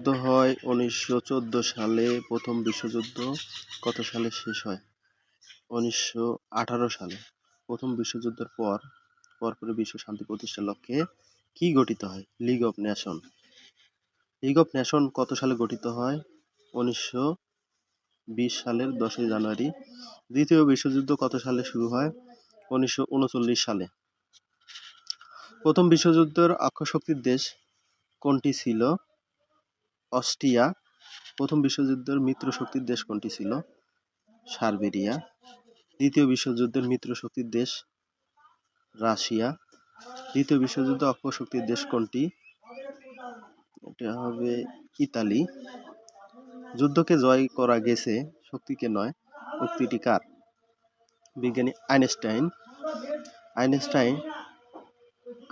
যুদ্ধ হয় 1914 সালে। প্রথম বিশ্বযুদ্ধ কত সালে শেষ হয়? 1918 সালে। প্রথম বিশ্বযুদ্ধের পরপরই বিশ্ব শান্তি প্রতিষ্ঠার লক্ষ্যে কি গঠিত হয়? League of nation. League of nation কত সালে গঠিত হয়? 1920 সালের 10ই জানুয়ারি। দ্বিতীয় বিশ্বযুদ্ধ কত সালে শুরু হয়? 1939 সালে। প্রথম বিশ্বযুদ্ধের অক্ষশক্তির দেশ কোনটি ছিল? অস্ট্রিয়া। প্রথম বিশ্বযুদ্ধের মিত্রশক্তির দেশ কোনটি ছিল? সার্বিয়া। দ্বিতীয় বিশ্বযুদ্ধের মিত্রশক্তির দেশ রাশিয়া। দ্বিতীয় বিশ্বযুদ্ধে অক্ষশক্তির দেশ কোনটি? এটা হবে ইতালি। যুদ্ধকে জয় করা গেছে, শক্তিকে নয়, উক্তিটি কার? বিজ্ঞানী আইনস্টাইন। আইনস্টাইন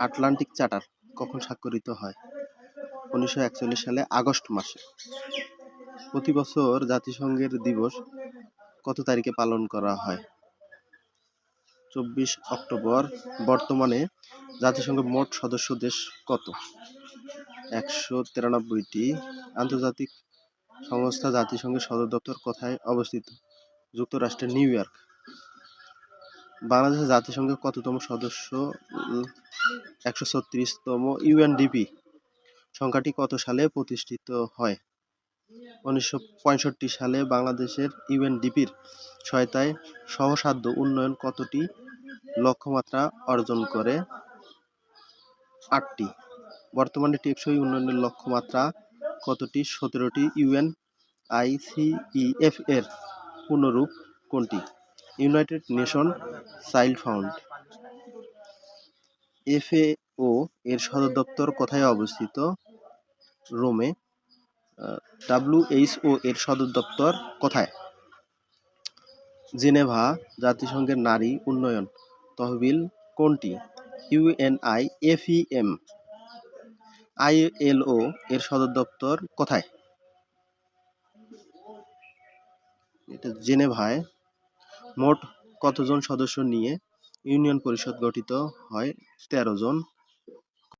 আটলান্টিক চার্টার কখন স্বাক্ষরিত হয়? 1941 সালে আগস্ট মাসে। প্রতি বছর জাতিসংঘের দিবস কত তারিখে পালন করা হয়? 24 অক্টোবর। বর্তমানে জাতিসংঘের মোট সদস্য দেশ কত? 193টি। আন্তর্জাতিক সংস্থা জাতিসংঘের সদর দপ্তর কোথায় অবস্থিত? যুক্তরাষ্ট্রের নিউ ইয়র্ক। বাংলাদেশের জাতিসংঘের কততম সদস্য? 136তম। ইউএনডিপি সংখ্যাটি কত সালে প্রতিষ্ঠিত হয়? 1965 সালে। বাংলাদেশের ইউএনডিপির সহায়তায় সহস্রাব্দ উন্নয়ন কতটি লক্ষ্যমাত্রা অর্জন করে? 8টি। বর্তমানে টেকসই উন্নয়নের লক্ষ্যমাত্রা কতটি? 17টি। ইউএনআইসিইএফ এর পূর্ণরূপ কোনটি? United nation child fund. FAO এর সদর দপ্তর কোথায় অবস্থিত? রোমে। ডাব্লিউএইচও এর সদর দপ্তর কোথায়? জেনেভা। জাতিসংঘের নারী উন্নয়ন তহবিল কোনটি? ইউএনআইএফইএম। আইএলও এর সদর দপ্তর কোথায়? এটা জেনেভায়। মোট কতজন সদস্য নিয়ে ইউনিয়ন পরিষদ গঠিত হয়? 13 জন।